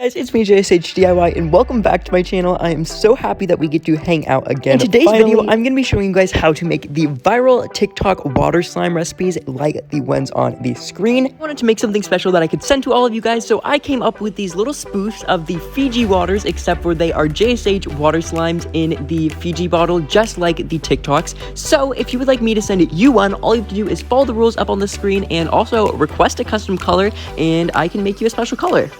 Guys, it's me JSHDIY and welcome back to my channel. I am so happy that we get to hang out again. In today's video, I'm going to be showing you guys how to make the viral TikTok water slime recipes like the ones on the screen. I wanted to make something special that I could send to all of you guys, so I came up with these little spoofs of the Fiji waters, except for they are JSH water slimes in the Fiji bottle, just like the TikToks. So if you would like me to send you one, all you have to do is follow the rules up on the screen and also request a custom color, and I can make you a special color.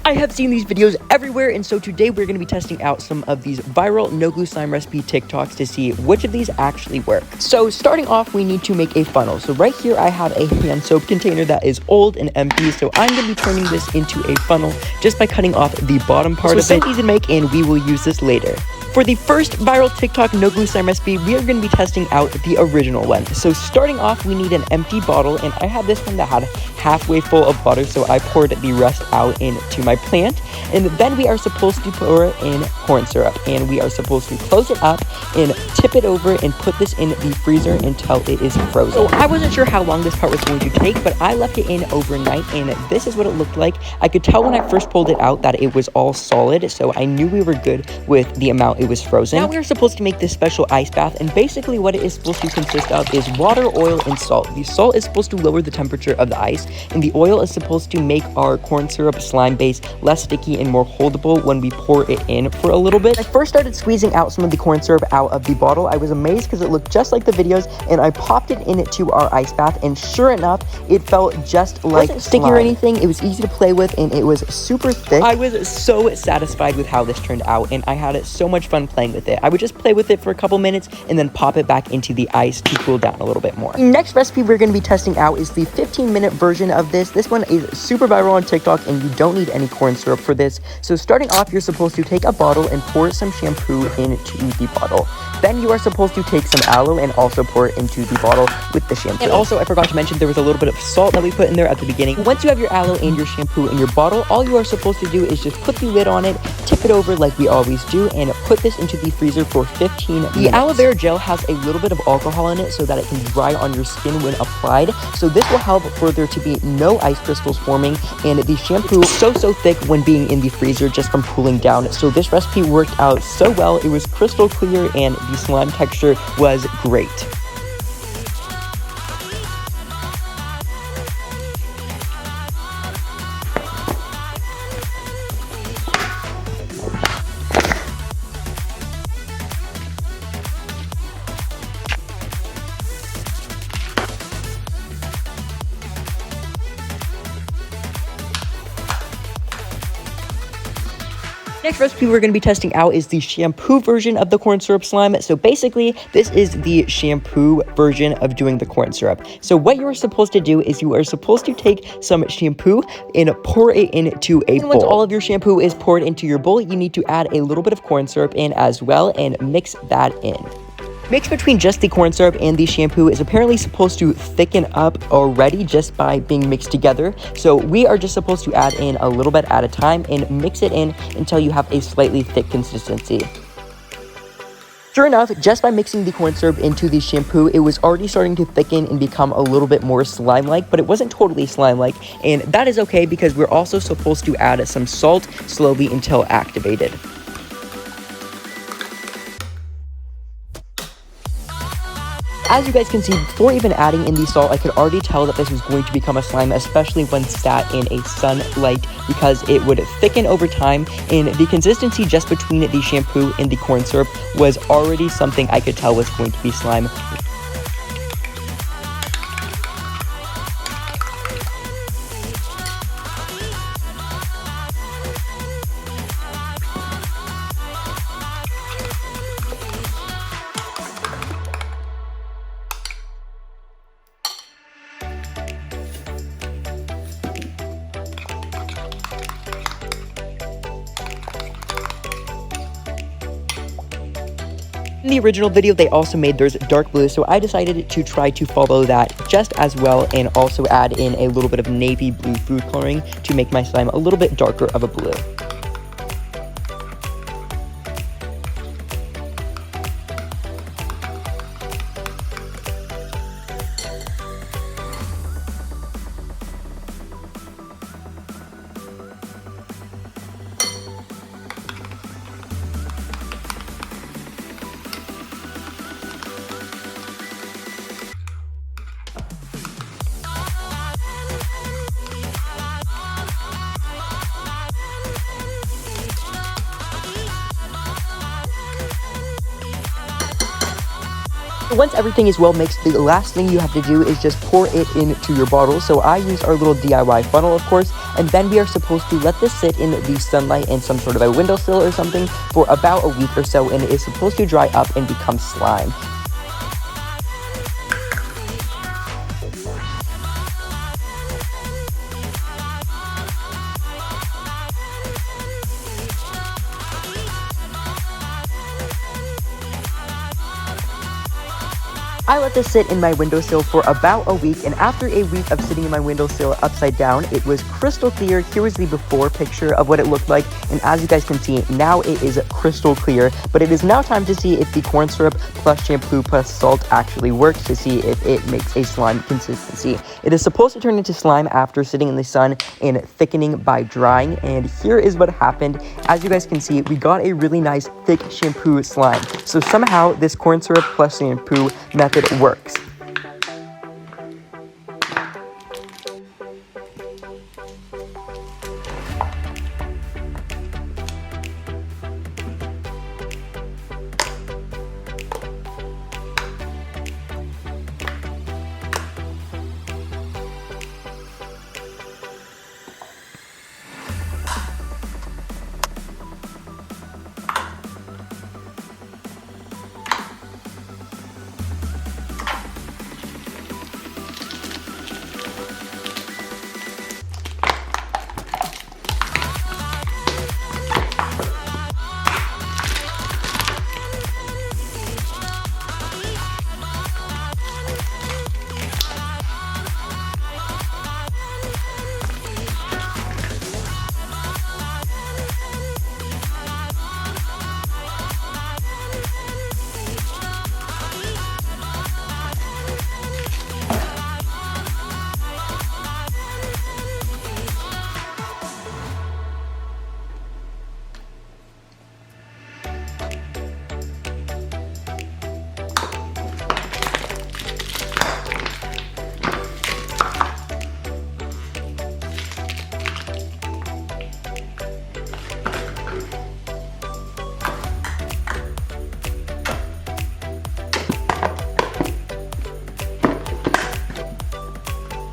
I have seen these videos everywhere, and so today we're going to be testing out some of these viral no glue slime recipe TikToks to see which of these actually work. So starting off, we need to make a funnel. So right here I have a hand soap container that is old and empty, so I'm going to be turning this into a funnel just by cutting off the bottom part of it. So easy to make, and we will use this later. For the first viral TikTok no glue slime recipe, we are going to be testing out the original one. So starting off, we need an empty bottle, and I had this one that had halfway full of water, so I poured the rest out into my plant. And then we are supposed to pour in corn syrup, and we are supposed to close it up and tip it over and put this in the freezer until it is frozen. So I wasn't sure how long this part was going to take, but I left it in overnight, and this is what it looked like. I could tell when I first pulled it out that it was all solid, so I knew we were good with the amount it was frozen. Now we are supposed to make this special ice bath, and basically what it is supposed to consist of is water, oil, and salt. The salt is supposed to lower the temperature of the ice, and the oil is supposed to make our corn syrup slime base less sticky and more holdable when we pour it in for a little bit. I first started squeezing out some of the corn syrup out of the bottle. I was amazed because it looked just like the videos, and I popped it into our ice bath, and sure enough, it felt just like slime. It wasn't sticky or anything. It was easy to play with, and it was super thick. I was so satisfied with how this turned out, and I had so much fun playing with it. I would just play with it for a couple minutes and then pop it back into the ice to cool down a little bit more. The next recipe we're going to be testing out is the 15-minute version of this. This one is super viral on TikTok, and you don't need any corn syrup for this. So starting off, you're supposed to take a bottle and pour some shampoo into the bottle. Then you are supposed to take some aloe and also pour it into the bottle with the shampoo. And also, I forgot to mention, there was a little bit of salt that we put in there at the beginning. Once you have your aloe and your shampoo in your bottle, all you are supposed to do is just put the lid on it, tip it over like we always do, and put this into the freezer for 15 minutes. The aloe vera gel has a little bit of alcohol in it so that it can dry on your skin when applied. So this will help for there to be no ice crystals forming, and the shampoo is so thick when being in the freezer just from cooling down. So this recipe worked out so well. It was crystal clear, and the slime texture was great. Next recipe we're going to be testing out is the shampoo version of the corn syrup slime. So basically, this is the shampoo version of doing the corn syrup. So what you are supposed to do is you are supposed to take some shampoo and pour it into a bowl. Once all of your shampoo is poured into your bowl, you need to add a little bit of corn syrup in as well and mix that in. Mix between just the corn syrup and the shampoo is apparently supposed to thicken up already just by being mixed together. So we are just supposed to add in a little bit at a time and mix it in until you have a slightly thick consistency. Sure enough, just by mixing the corn syrup into the shampoo, it was already starting to thicken and become a little bit more slime-like, but it wasn't totally slime-like, and that is okay because we're also supposed to add some salt slowly until activated. As you guys can see, before even adding in the salt, I could already tell that this was going to become a slime, especially when sat in a sunlight, because it would thicken over time, and the consistency just between the shampoo and the corn syrup was already something I could tell was going to be slime. In the original video, they also made theirs dark blue, so I decided to try to follow that just as well and also add in a little bit of navy blue food coloring to make my slime a little bit darker of a blue. Once everything is well mixed, the last thing you have to do is just pour it into your bottle. So I use our little DIY funnel, of course, and then we are supposed to let this sit in the sunlight in some sort of a windowsill or something for about a week or so, and it is supposed to dry up and become slime. I let this sit in my windowsill for about a week, and after a week of sitting in my windowsill upside down, it was crystal clear. Here was the before picture of what it looked like, and as you guys can see, now it is crystal clear. But it is now time to see if the corn syrup plus shampoo plus salt actually works, to see if it makes a slime consistency. It is supposed to turn into slime after sitting in the sun and thickening by drying, and here is what happened. As you guys can see, we got a really nice thick shampoo slime. So somehow this corn syrup plus shampoo method works.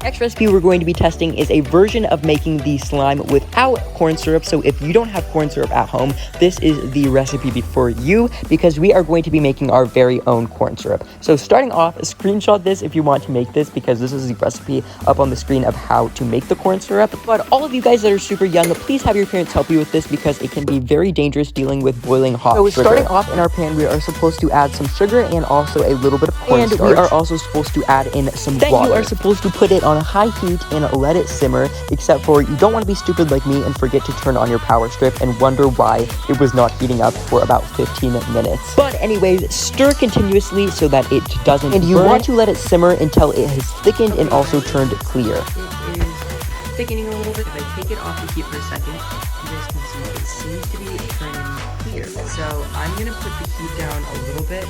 Next recipe we're going to be testing is a version of making the slime without corn syrup. So if you don't have corn syrup at home, this is the recipe for you, because we are going to be making our very own corn syrup. So starting off, screenshot this if you want to make this, because this is the recipe up on the screen of how to make the corn syrup. But all of you guys that are super young, please have your parents help you with this, because it can be very dangerous dealing with boiling hot sugar. So starting off in our pan, we are supposed to add some sugar and also a little bit of cornstarch. And we are also supposed to add in some water. Then you are supposed to put it on a high heat and let it simmer, except for you don't want to be stupid like me and forget to turn on your power strip and wonder why it was not heating up for about 15 minutes. But anyways, stir continuously so that it doesn't burn. And you want to let it simmer until it has thickened and also turned clear. It is thickening a little bit. If I take it off the heat for a second, you guys can see it seems to be turning clear. So I'm going to put the heat down a little bit,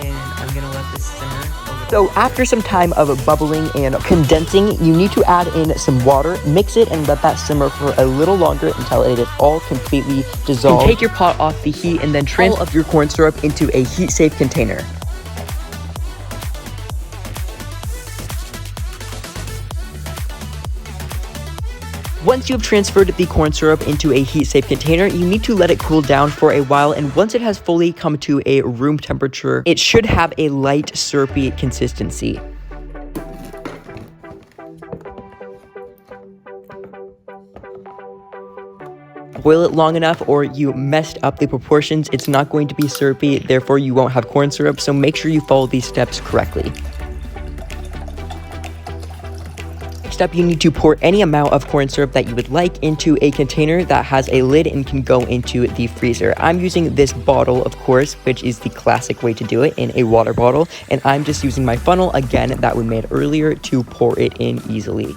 and I'm gonna let this simmer a little. So after some time of bubbling and condensing, you need to add in some water, mix it, and let that simmer for a little longer until it is all completely dissolved. And take your pot off the heat and then transfer all of your corn syrup into a heat-safe container. Once you have transferred the corn syrup into a heat-safe container, you need to let it cool down for a while, and once it has fully come to a room temperature, it should have a light syrupy consistency. Boil it long enough or you messed up the proportions. It's not going to be syrupy, therefore you won't have corn syrup, so make sure you follow these steps correctly. Next up, you need to pour any amount of corn syrup that you would like into a container that has a lid and can go into the freezer. I'm using this bottle, of course, which is the classic way to do it, in a water bottle, and I'm just using my funnel, again, that we made earlier, to pour it in easily.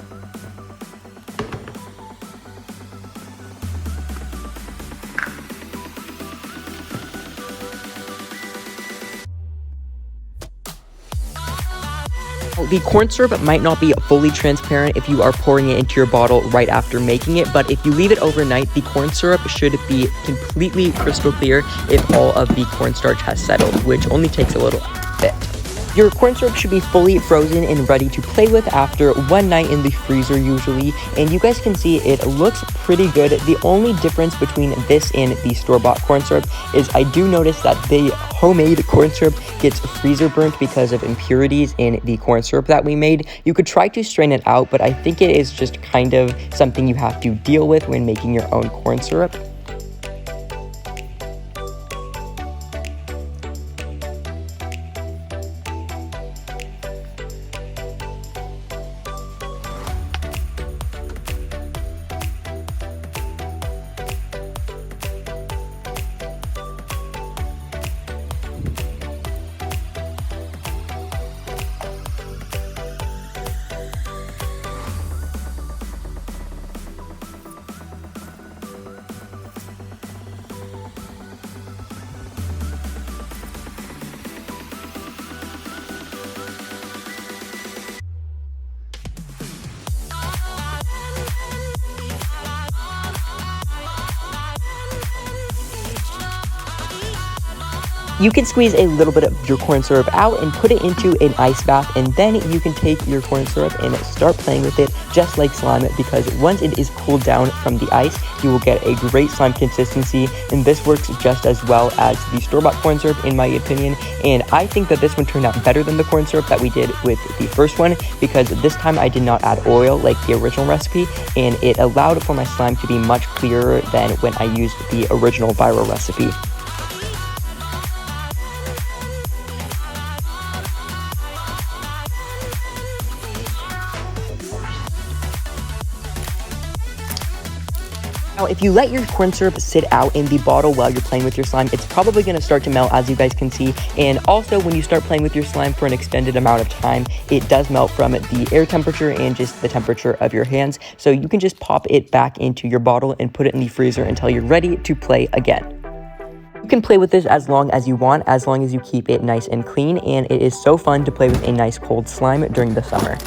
The corn syrup might not be fully transparent if you are pouring it into your bottle right after making it, but if you leave it overnight, the corn syrup should be completely crystal clear if all of the cornstarch has settled, which only takes a little bit. Your corn syrup should be fully frozen and ready to play with after one night in the freezer usually, and you guys can see it looks pretty good. The only difference between this and the store-bought corn syrup is I do notice that the homemade corn syrup gets freezer burnt because of impurities in the corn syrup that we made. You could try to strain it out, but I think it is just kind of something you have to deal with when making your own corn syrup. You can squeeze a little bit of your corn syrup out and put it into an ice bath, and then you can take your corn syrup and start playing with it just like slime, because once it is cooled down from the ice, you will get a great slime consistency, and this works just as well as the store-bought corn syrup in my opinion. And I think that this one turned out better than the corn syrup that we did with the first one, because this time I did not add oil like the original recipe, and it allowed for my slime to be much clearer than when I used the original viral recipe. Now, if you let your corn syrup sit out in the bottle while you're playing with your slime, it's probably going to start to melt, as you guys can see. And also, when you start playing with your slime for an extended amount of time, it does melt from the air temperature and just the temperature of your hands. So you can just pop it back into your bottle and put it in the freezer until you're ready to play again. You can play with this as long as you want, as long as you keep it nice and clean, and it is so fun to play with a nice cold slime during the summer.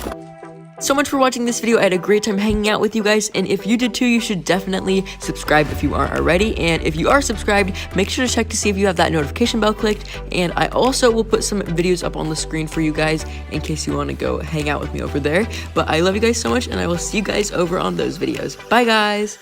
So much for watching this video. I had a great time hanging out with you guys, and if you did too, you should definitely subscribe if you aren't already. And if you are subscribed, make sure to check to see if you have that notification bell clicked, and I also will put some videos up on the screen for you guys in case you want to go hang out with me over there. But I love you guys so much, and I will see you guys over on those videos. Bye guys.